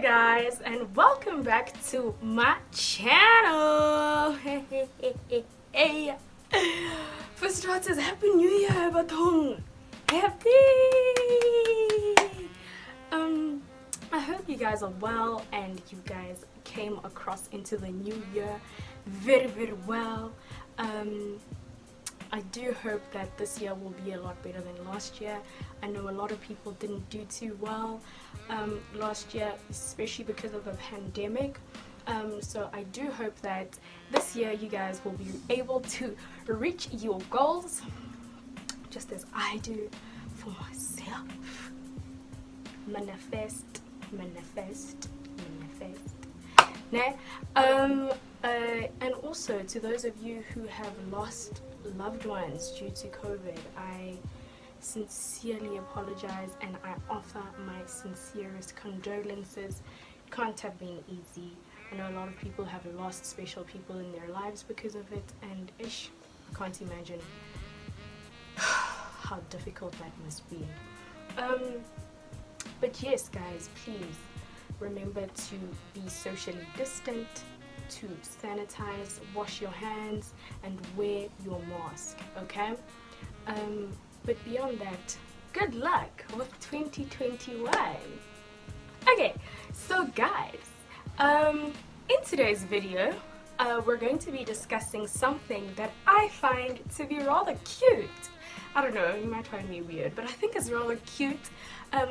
guys, and welcome back to my channel. Hey. For starters, happy new year, batong. Happy. I hope you guys are well and you guys came across into the new year very well. I do hope that this year will be a lot better than last year. I know a lot of people didn't do too well last year, especially because of the pandemic. So I do hope that this year you guys will be able to reach your goals, just as I do for myself. Manifest. And also to those of you who have lost loved ones due to COVID, I sincerely apologize and I offer my sincerest condolences. It can't have been easy. I know a lot of people have lost special people in their lives because of it, and I can't imagine how difficult that must be. But yes guys, please remember to be socially distant, to sanitize, wash your hands, and wear your mask, okay? But beyond that, good luck with 2021. Okay, so guys, in today's video, we're going to be discussing something that I find to be rather cute. I don't know, you might find me weird, but I think it's rather cute.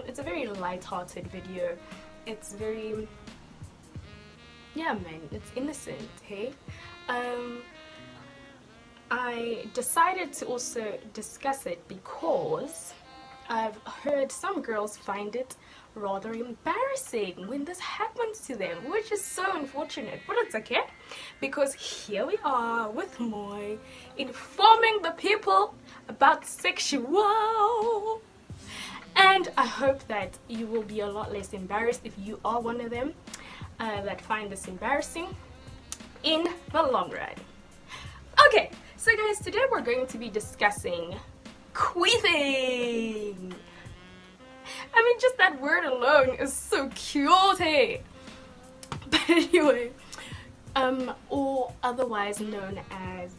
It's a very light-hearted video. It's very, yeah man, it's innocent, hey? I decided to also discuss it because I've heard some girls find it rather embarrassing when this happens to them, which is so unfortunate, but it's okay, because here we are with Moy informing the people about sexual. And I hope that you will be a lot less embarrassed if you are one of them that find this embarrassing in the long run. Okay, so guys, today we're going to be discussing queefing. I mean, just that word alone is so cute, hey? But anyway, or otherwise known as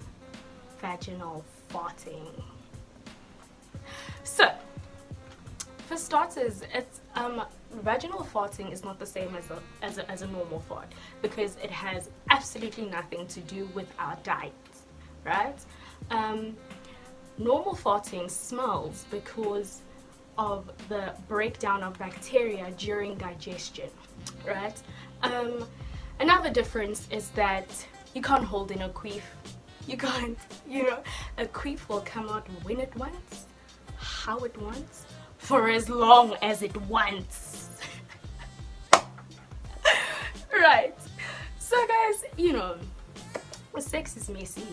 vaginal farting. So, for starters, it's vaginal farting is not the same as a normal fart, because it has absolutely nothing to do with our diet, right? Normal farting smells because of the breakdown of bacteria during digestion, right? Another difference is that you can't hold in a queef. You can't, a queef will come out when it wants, how it wants, for as long as it wants. Right. So guys, sex is messy,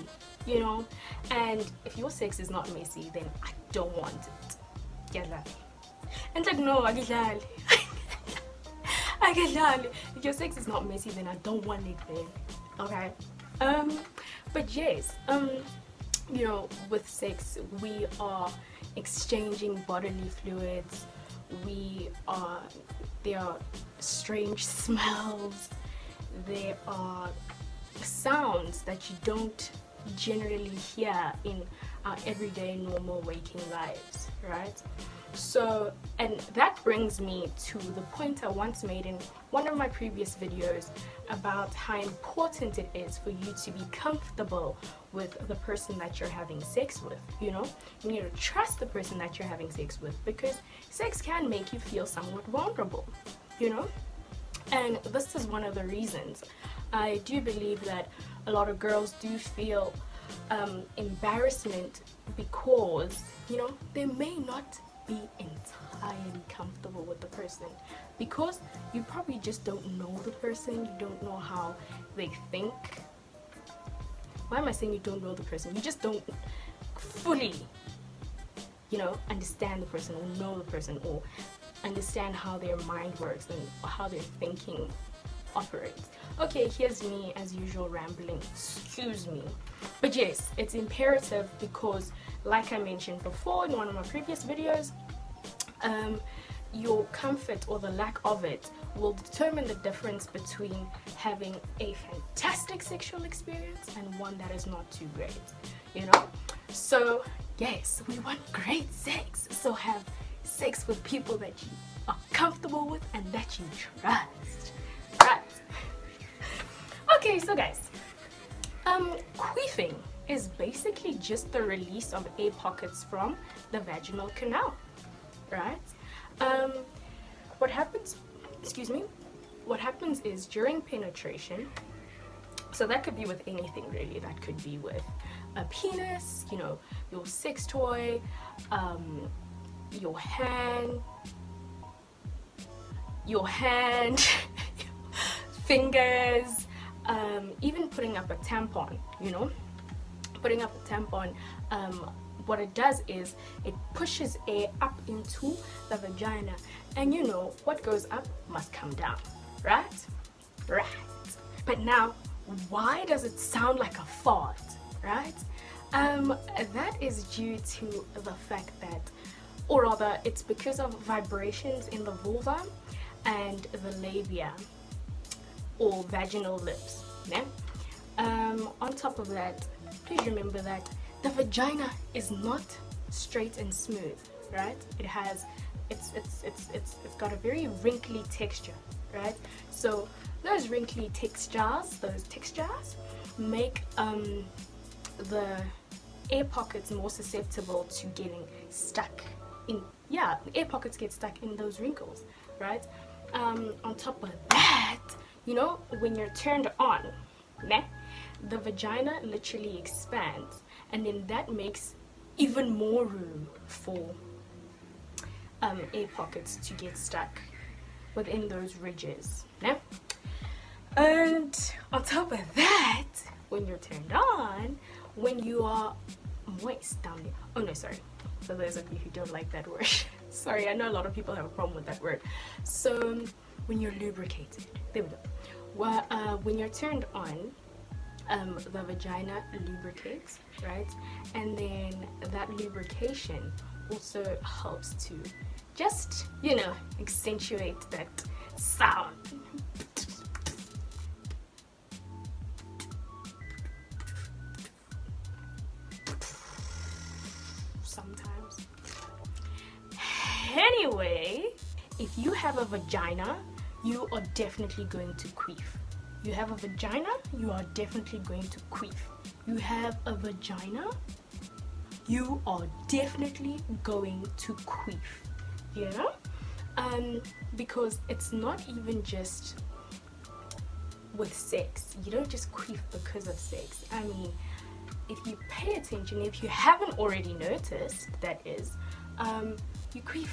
and if your sex is not messy, then I don't want it. And like, no, if your sex is not messy, then I don't want it then, okay? But yes, with sex, we are exchanging bodily fluids, there are strange smells, there are sounds that you don't generally hear in our everyday normal waking lives, right? So, and that brings me to the point I once made in one of my previous videos about how important it is for you to be comfortable with the person that you're having sex with, You need to trust the person that you're having sex with, because sex can make you feel somewhat vulnerable, And this is one of the reasons. I do believe that a lot of girls do feel embarrassment because, they may not be entirely comfortable with the person, because you probably just don't know the person, you don't know how they think. Why am I saying you don't know the person? You just don't fully, understand the person, or know the person, or understand how their mind works and how their thinking operates. Okay, here's me as usual rambling, excuse me. But yes, it's imperative because, like I mentioned before in one of my previous videos, your comfort or the lack of it will determine the difference between having a fantastic sexual experience and one that is not too great, you know. So yes, we want great sex, so have sex with people that you are comfortable with and that you trust, right? Okay, so guys, queefing is basically just the release of air pockets from the vaginal canal, right? What happens, excuse me, what happens is during penetration, so that could be with anything really, that could be with a penis, you know, your sex toy, your hand, fingers, even putting up a tampon, you know, putting up a tampon, what it does is it pushes air up into the vagina, and you know what goes up must come down, right? Right. But now, why does it sound like a fart, right? That is due to the fact that, or rather it's because of vibrations in the vulva and the labia or vaginal lips, yeah? On top of that, please remember that the vagina is not straight and smooth, right? It has, it's got a very wrinkly texture, right? So those wrinkly textures, make the air pockets more susceptible to getting stuck in, yeah, the air pockets get stuck in those wrinkles, right? On top of that, you know, when you're turned on, né, the vagina literally expands, and then that makes even more room for air pockets to get stuck within those ridges, né? And on top of that, when you're turned on, when you are moist down there, oh no, sorry, for those of you who don't like that word, sorry, I know a lot of people have a problem with that word. So when you're lubricated, there we go. Well, when you're turned on, the vagina lubricates, right? And then that lubrication also helps to just, you know, accentuate that sound. Sometimes. Anyway, if you have a vagina, you are definitely going to queef. You have a vagina, you are definitely going to queef. You have a vagina, you are definitely going to queef, you know? Because it's not even just with sex. You don't just queef because of sex. I mean, if you pay attention, if you haven't already noticed, that is, you queef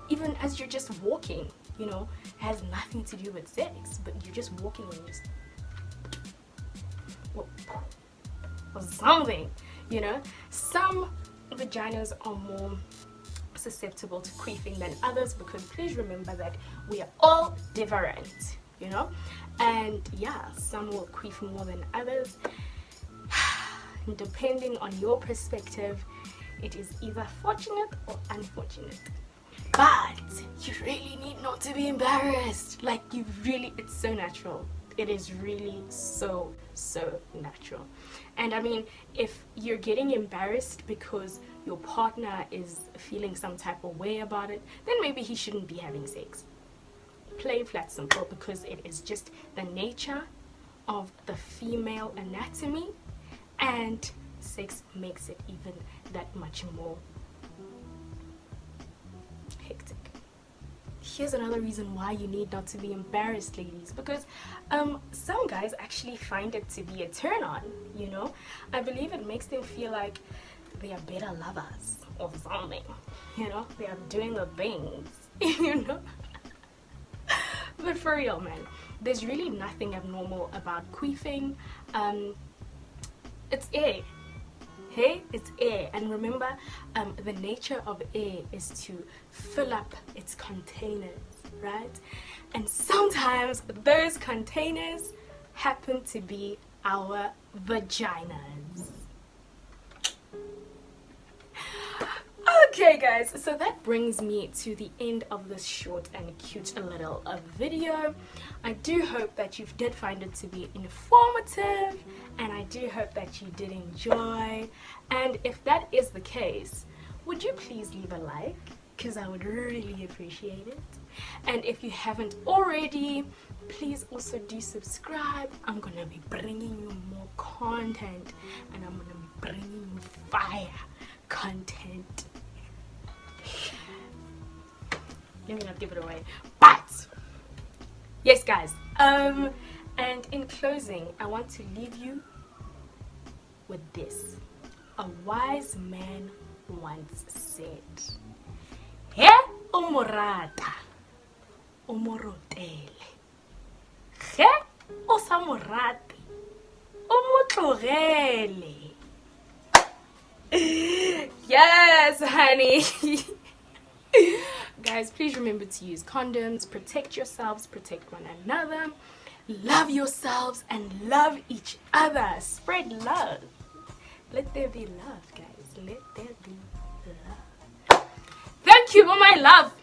even as you're just walking, you know. It has nothing to do with sex, but you're just walking and just or something, you know. Some vaginas are more susceptible to queefing than others, because please remember that we are all different, you know. And yeah, some will queef more than others. Depending on your perspective, it is either fortunate or unfortunate. But you really need not to be embarrassed. Like, you really, it's so natural. It is really so natural. And I mean, if you're getting embarrassed because your partner is feeling some type of way about it, then maybe he shouldn't be having sex. Plain flat simple, because it is just the nature of the female anatomy, and sex makes it even that much more hectic. Here's another reason why you need not to be embarrassed, ladies, because some guys actually find it to be a turn on, you know. I believe it makes them feel like they are better lovers or something, you know. They are doing the things, you know. But for real, man, there's really nothing abnormal about queefing. It's air. Hey, it's air. And remember, the nature of air is to fill up its containers, right? And sometimes those containers happen to be our vaginas. Okay guys, so that brings me to the end of this short and cute little video. I do hope that you did find it to be informative, and I do hope that you did enjoy. And if that is the case, would you please leave a like, because I would really appreciate it. And if you haven't already, please also do subscribe. I'm gonna be bringing you more content, and I'm gonna be bringing you fire content. Let me not give it away, but yes guys, and in closing, I want to leave you with this. A wise man once said, he o morata o morotele, he o sa morate o motlogele. Yes, honey. Guys, please remember to use condoms, protect yourselves, protect one another, love yourselves and love each other. Spread love. Let there be love, guys. Let there be love. Thank you for my love.